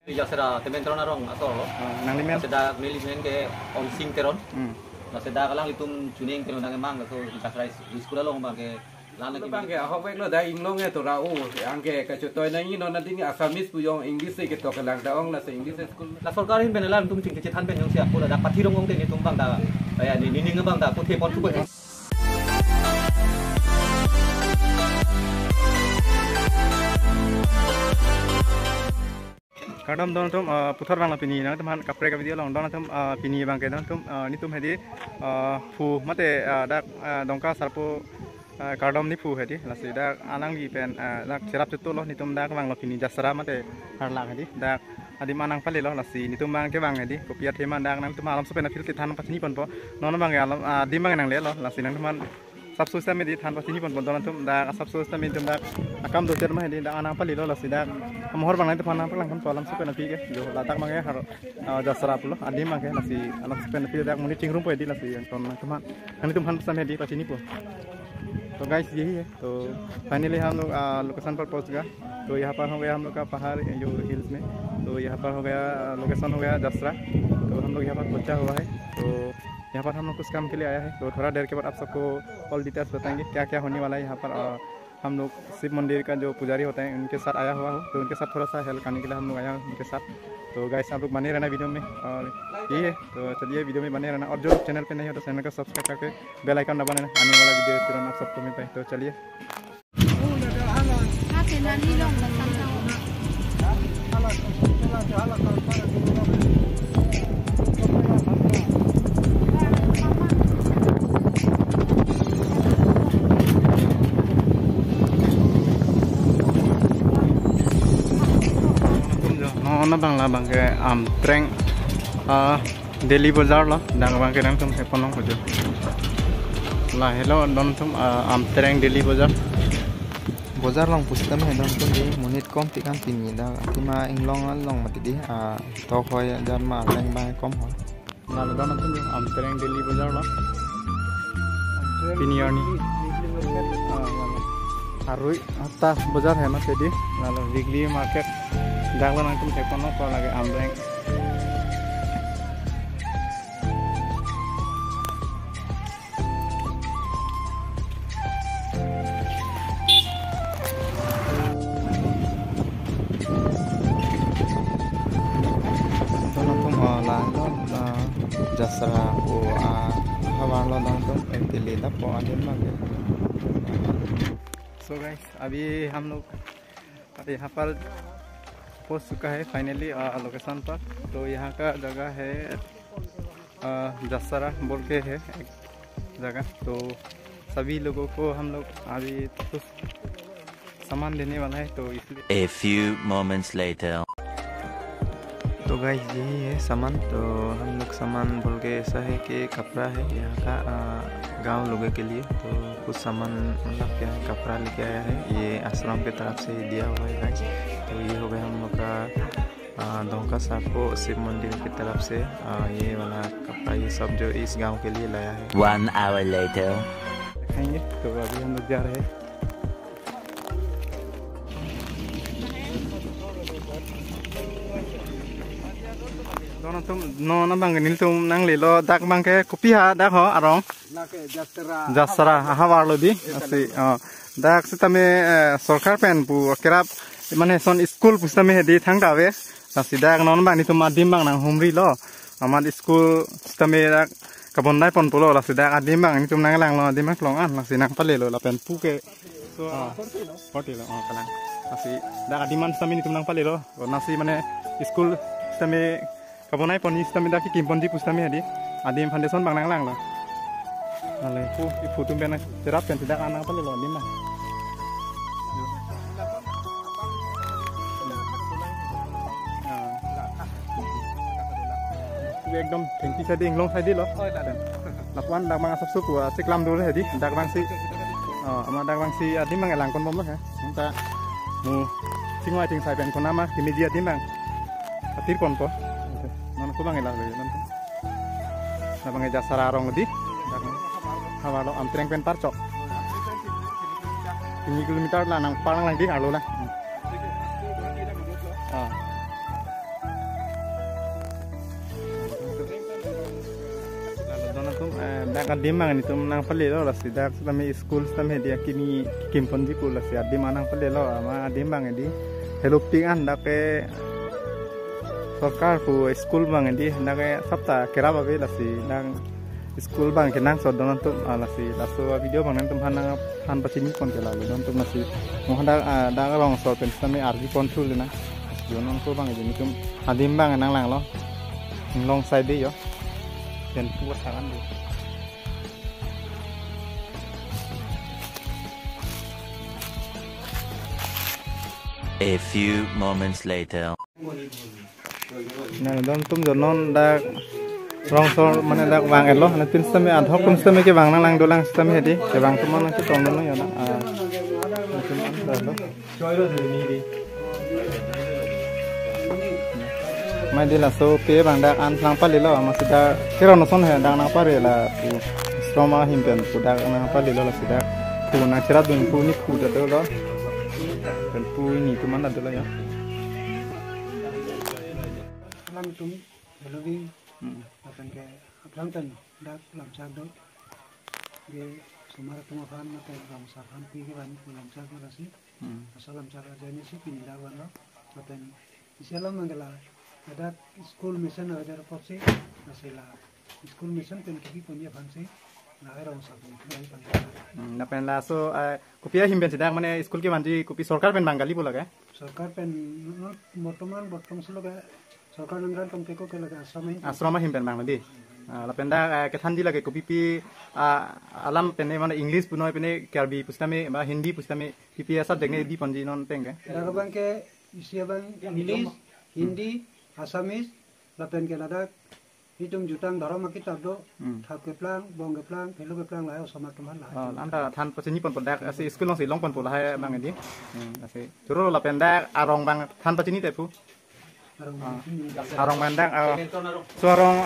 Jasera temen teron arong atau nang limen seda milimen ke om sing teron seda kalang litum tuning teron nang emang so jasera sekolah long bang ke lana ke bang ke ahok wek lo da inglong e to rau angke ka chutoi na ni no na ding asamis pu yong english ke to kalang da ong na se english school la sorkarin benelan tum ting kecet han ben yong sia pula da patirong ong te tum bang da ya ni ning bang da ku te pon ku ba kadam don tum puthar bang pini na teman kapre ka video long don tum pini bang ke don tum ni tum hedi fu mate dak dongka sarpo kadam ni fu hedi lasi dak anang di pen dak serap cetu lo ni tum dak bang lo pini jasara mate harlang hedi dak adi manang pale lo lasi ni tum bang ke bang hedi kopiat teman dak nang tum alam sopen fil ke than patni pon po non bang alam di bang nang le lo lasi nang teman sab susah medi than patni pon pon don tum dak sab susah medi tum dak akam do ter ma hedi dak anang pale lo lasi dak mohor bang nanti panang pelang kan alam suka napi ke jo latak mange har jasara pulo adi mange nasi alam suka napi dak muni cingrum po edi nasi yang ton teman kan itu han pesan hedi pas ini po तो गाइस यही है तो फाइनली हम लोग लोकेशन पर पहुंच गया तो यहाँ पर हो गया हम लोग का पहाड़ जो हिल्स में तो यहाँ पर हो गया लोकेशन हो गया जसरा तो हम लोग यहाँ पर पहुंचा हुआ है तो यहाँ पर हम लोग कुछ काम के लिए आया है तो थोड़ा देर के बाद आप सबको ऑल डिटेल्स बताएंगे क्या क्या होने वाला है यहाँ पर हम लोग शिव मंदिर का जो पुजारी होते हैं उनके साथ आया हुआ हो तो उनके साथ थोड़ा सा हेल्प करने के लिए हम लोग आया उनके साथ तो गाइस आप लोग बने रहना वीडियो में और यही है तो चलिए वीडियो में बने रहना और जो चैनल पे नहीं हो तो चैनल को सब्सक्राइब करके बेल आइकन दबा देना आने वाला वीडियो तुरंत आप सबको मिल पाए तो चलिए na bangla bangke treng Delhi Bazaar lo dang bangke dang tum se ponong kojo la hello don tum treng Delhi Bazaar long pustam he don tum di munit kom ti kan pini da tima inglong long mati di to khoy jan ma leng bang kom ho la don tum treng Delhi Bazaar lo pini ani arui atas bazar hai na tedi lalu weekly market Daglan angkum tekono ko lagi ambreng. Tonton la jasra ko hawar lo tonton entili da po adin mage. So guys, अभी हम लोग यहाँ पर पहुंच चुका है finally location पर तो यहाँ का जगह है जसरा बोल के है एक जगह तो सभी लोगों को हम लोग अभी कुछ सामान देने वाला है तो इसलिए A few moments later तो गाइस यही है सामान तो हम लोग सामान बोल के ऐसा है कि कपड़ा है यहाँ का गांव लोगों के लिए तो कुछ सामान मतलब क्या है कपड़ा लेके आया है ये आश्रम के तरफ से दिया हुआ है गाइस तो ये हो गया हम लोग का दोंका साको शिव मंदिर की तरफ से ये वाला कपड़ा ये सब जो इस गांव के लिए लाया है 1 hour later दिखाएंगे तो अभी हम लोग जा रहे हैं दोनों तुम नो ना बंग नील तुम नंग ले लो दाग बंग के कुपी हा दाग हो आरों jasara hawar lo di asi dak sitame sarkar pen pu kerap mane son school pustame hedi thang dawe nasi dak non bang ni tuma dim bang nang humri lo amad school sitame dak kabon dai pon pulo lasi dak adim bang ni tum nang lang lo adim long an lasi nang pale lo la pen pu ke so 40 lo kalang nasi dak adiman sitame ni tum nang pale lo nasi mane school sitame kabon dai pon ni sitame dak ki kimpon di pustame hedi adim foundation bang nang lang lo Nalai ibu tuh benar cerap dan tidak anak apa lho lima. Ekdom tinggi tadi nglong tadi loh. Lapuan dak mang asap suku siklam dulu tadi dak mang si ama dak mang si adi mang elang kon bomlo ya. Minta mu singwai ting sai pen kon nama di media adi mang. Atir kon po. Mana ko bang elang lho nanti. Na bang jasara rong di. Hawalo amtreng pen parco 3 kilometer lah nang parang lang di alo lah dak adim mang ni tum nang pali lo la si dak stami school stami dia kimi kimpon di pula si adim manang pali lo ama adim mang di helping an dak ke सरकार को school bang di dak ke sapta kera babe la si nang school bang ke nang sodon tum ala si laso video bang nang tum hanang han pachini kon ke lalu don tum nasi mo handa dak rong so pen stami arji control na yonon ko bang di tum adim bang nang lang lo long side di yo dan puas sangan di A few moments later. Nah, don tum jonon dak rong so mane dak wang elo na tin stame ad hoc tum stame ke wang nang lang dolang stame hedi ke wang tum nang ke tong no yo na tum an da lo choiro de ni di mai di la so pe bang dak an thang pa le lo ma sida ke ron son he dak na pa re la pu stroma himpen pu dak na pa le lo la sida pu na chira dun pu ni pu da do lo dan pu ni tu mana do lo ya làm chúng là vì là phần cái làm tần đã làm sao đấy để số mà chúng ta làm cái làm sao làm cái văn làm sao cái gì sao làm sao cái này sẽ pin đã vào đó và tần sẽ làm cái là ada school mission ada report sih masih lah school mission tần cái punya fan sih nah ada orang satu yang paling na pen la so kopia himben sidak mane school ke manji kopi sarkar pen bangali bola ke सरकार पेन वर्तमान सलोग सरकार नंगरान कम के को के लगा asrama himben bang di la penda ke thandi lage kopi pi alam pene mane english punoi pene karbi pustame ba hindi pustame pi subject ne di panji non penge era bang ke isia bang english hindi asamis la pen ke lada hitung jutang dharma kitab do thap ke plang bong ke plang phelo ke plang lai sama teman lai anda than pasini pon podak asi school long si long pon pola hai bang di asi juro la penda arong bang than pasini te pu arong mandak suarong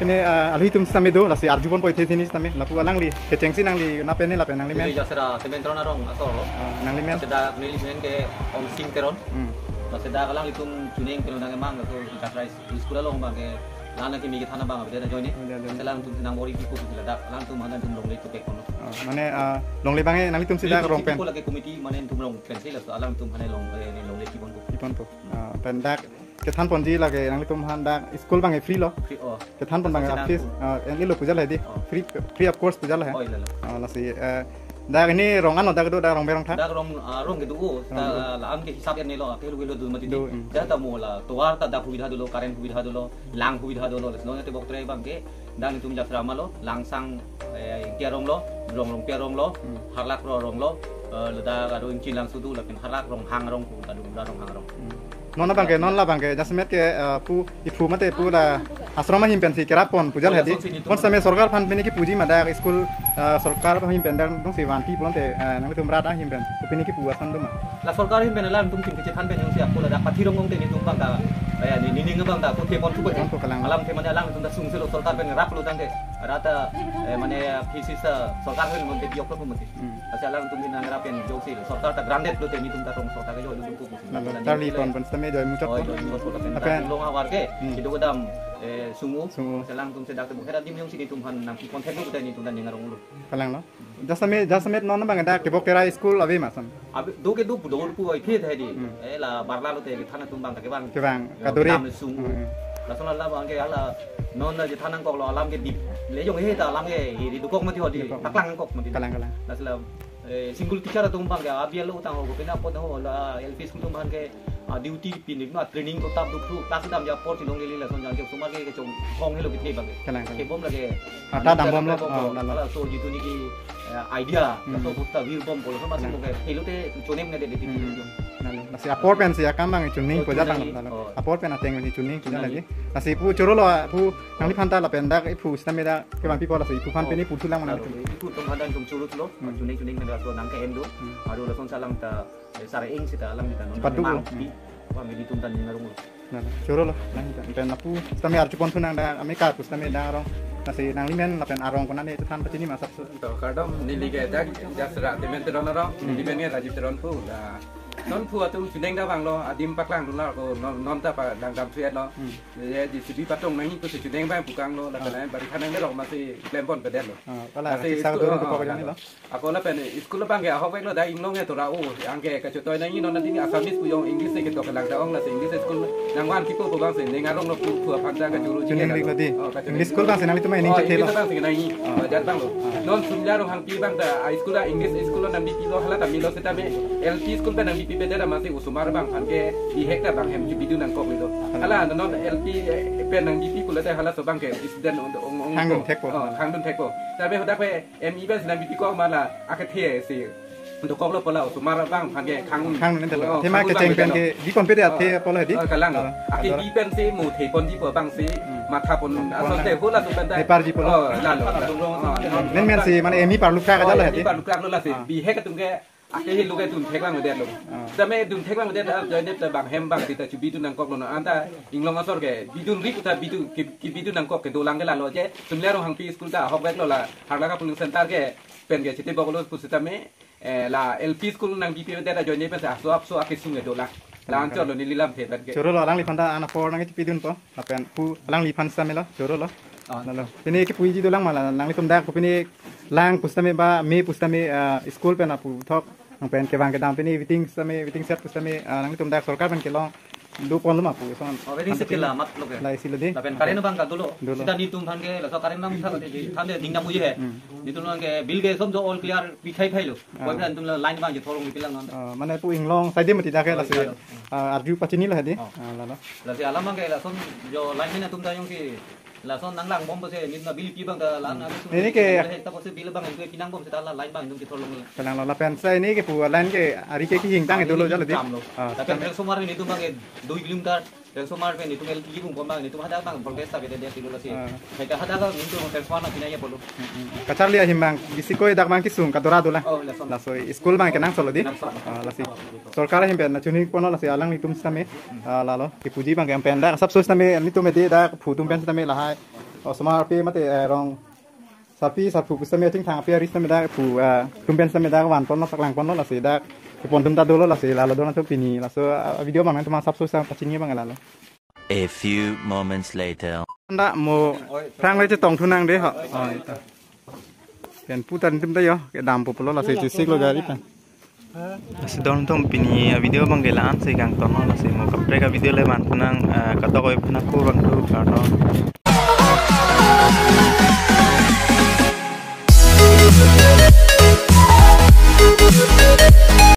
ini alhitum stame do la si arjupon poi thini stame la pu alang li ke chengsi nang li na pen la pen nang li men jasera sementron arong atol nang li men seda nili men ke om sing teron seda kalang litum tuning kelo nang mang ko kasrai sekolah long bang ke lana ki migi thana bang abede join ni selang tum nang mori ki ko bila dak lang tum hanan tum long le to ke kono mane long le bange nang tum sida rong pen ko la ke committee mane tum long pen sila so alang tum hane long ni long le ki bon ko ipon to pen dak ke than pon ji lage nang tum han dak school bange free lo ke than pon bange office ni lo pujal hai di free of course pujal hai la si dak ini rong ano dak do dak rong berong tha dak rong ke du la am ke hisab ni lo ke lu du mati di jata mo la toar ta dak huidha dulo current huidha dulo lang huidha dulo no te bok trai bang ke dang tum jasra malo langsang ke rong lo rong lo harlak rong lo leda ado incin lang sudu la pen harlak rong hang rong ku ta du rong hang rong non la bangke jasmet ke pu ipu mate pu la asrama himpen si kera pon pujal hadi pon same sarkar phan peni ki puji mada school sarkar himpen dang dong si wanti pon te nang tum rata himpen peni ki puasan dum la sarkar himpen la tum ting ke than pen yang si aku la pathi rong te ni tum bang da ni ning bang da ko ke pon tu ko alam te mane alang tum da sung selo sarkar pen rap lu dang de rata mane pisi sarkar pen mon te diok ko mon te asa alang tum ni nang rapen jo si sarkar ta grandet lu te ni tum da rong sarkar ke jo lu tum ko tali pon me joy mucot apa long awar ke itu godam sungu selang tum sedak tu hera dim yung sini tum han nang konten ko tani tum dan ngarong lu kalang lo jasamet non bang da ke bokera school abe masan abe do ke do pu ai phe thai di la barla lu te thana tum bang ke bang kaduri sungu la sona la bang ke ala non la thanang kok lo alam ke dip le jong he ta alam ke di du kok mati hodi taklang kok mati kalang la sala single teacher tum bang ke abial lu tang ho pena pot ho la lp school tum bang ke duty pin ni ma training ko tab du class dam ja por silong li la son jan ke sumar ke chong hong he lo ke bang ke bom la ke ta dam bom lo la so jitu ni ki idea la so putta vir bom ko lo ma sum ke helo te chonem ne de ti nasi apor pen si akam bang chuning ko jatang apor pen ateng ni chuning kina lagi nasi pu choro lo pu nang li phanta la pen da pu stame da ke bang people la si pu phan pen ni pu thulang mana pu tum handan tum churu lo chuning ne da so nang ke endo adu la son salang ta sare ing sita alam kita non wa mi ditum tan ngarung nah choro lo nang pen la pu stame ar chupon thunang da ameka pu stame da rong nasi nang limen la pen arong kona ne than pachini masap to kadam nili ke dak jasra temen teron ro nili men nge rajib teron pu da non phua tum chuneng da bang lo adim paklang dun la ko non ta pa dang dam suet lo ye di sibi patong nang ko chuneng bang pukang lo la kana bari khanang lo ma si lempon pedet loก็ละที่สักตัวก็ยังนี่เหรอ ako la pen school bang ke ahok lo da ing lo nge to ra o ang ke ka chotoi nang non na ding asamis pu yong english ke to kalang da ong la english school nang wan ki po bang se ning arong lo phua phan da ka juruจุนเด็กก็ดีอิงลิสกูบางสิ่งนั้นที่ไม่นิ่งจะเท lo ล bang se nang jan bang lo non sumja ro hang pi bang da school english school nang bi pi lo hala ta mi lo se ta me LP school pe nang bi pi pe da ma se usumar bang han ke di hek da bang hem ji bidu nang ko lo hala non LP pe nang bi pi ku la da hala so bang ke student ong ทางดุนเทคโก hang dun theko ta be hoda pe mi bes nang bi pi ko ma la akathe si untuk kau lo pola usumar bang han ke khang ทางนั้นแต่ละที่มาเกจงเป็นที่ดีคนไปได้ที่พอเลยดิ kalang aki bi pen si mu the pon di po bang si matha pon aso te hula tu pen da la lo เน้นเมนสิมันเอมีปาลูกค้าก็จะเลยดิ pa lukak lo la si bi he ka tum ke ake hi lukai tun thek bang de lo ta me tun thek bang de da ne ta bang hem bang ti ta chu bi tu nang kok lo na anta inglong asor ke bi tu ri ta bi tu ki bi tu nang kok ke do lang ke la lo je tum le ro hang pi school da hok bek lo la harla ka puling center ke pen ke chite bokolo pusita me la LP school nang bi pi de da join ne pe sa so ake sunge do la la ancho lo ni lilam the ban ke โจโรล้างลีพันดาอันฟอร์นั่งที่ปีดุนปะเป็นผู้ล้างลีพันซัมเมล่ะโจโรล้อนั่นแหละทีนี้ที่ปุยจีดูล้างมาล้างลีตุ่มแดกทีนี้ล้างพุสตามีบ้ามีพุสตามีสกูลเป็นผู้ทอกเป็นเก็บวางกระดานทีนี้วิติ้งสตามีวิติ้งเซตพุสตามีล้างลีตุ่มแดกสกัดเป็นเกลองดูปอนลุ่มผู้ส่วน oh wedding set kila mat lo ke ลายสิลดี tapi karen bang ka dulu kita nitum than ke la so karen nam tha ke thamde dingna muje he nitum lang ke bill ke som jo all clear pi khai khai lo koi phan tum line bang je thorong pilang non มันในผู้อิงลองไซด์มันติดได้แค่ละสิอาร์ยูปัจจุบันละดิแล้วเนาะ la si alam bang ke la som jo line na tum da yong ki la son nang lang bom se nit na bill pi bang da la na ta pose bill bang ke pinang bom se ta la line bang tum ki thorong กำลังเราเป็นไซนี่ก็ผู้แลนก็อาริเกที่ยิงตั้งให้ดูโลจ้าเลยดิ tapi reng somar ni tum bang 2 kilometer reng somar pe ni tum el ki bum bang ni tum hada bang protest ta ke dia ti lo si ka hada ga ni tum transfer na pinaya polo กระชับเรียหิมบางดิสิโก้ดักบางที่สูงกระโดดดูละ oh la son ลาสวยสกูลบางกันนั่งสโลดิลาสิสรการหิมเป็นนะชุนิปนลาสิอาลังนี่ตุ้มสตามีลาโลที่ผู้จีบางกันเป็นได้ซับซ้อนสตามีนี่ตุ้มเอดีได้ผู้ตุ้มเป็นสตามีละให้สมาร์ทพีมาเตะรองสับปีสับผู้สตามีทิ้งทางเปียริสตามีได้ผู้ตุ้มเป็นสตามีได้วันปนลสักหลังปนลาสิได้ปนตุ้มตาดูลาสิลาโลโดนทุกปีนี้ลาสิวิดีโอบางนั้นตุ้มมาซับซ้อนปัจจุบันบางกันลาโล A few moments later. นั่นโมพรางเลยจะต้องทุนังเด้อเหรอเป็นผู้ตันตุ้มได้ยอแกดำปุ๊บแล้วเราเสียจุดซิกโลกาดิปันsedang tu pini video banggelan segang tono la se mo kapre ka video le ban punang kato ko punang ko bang tu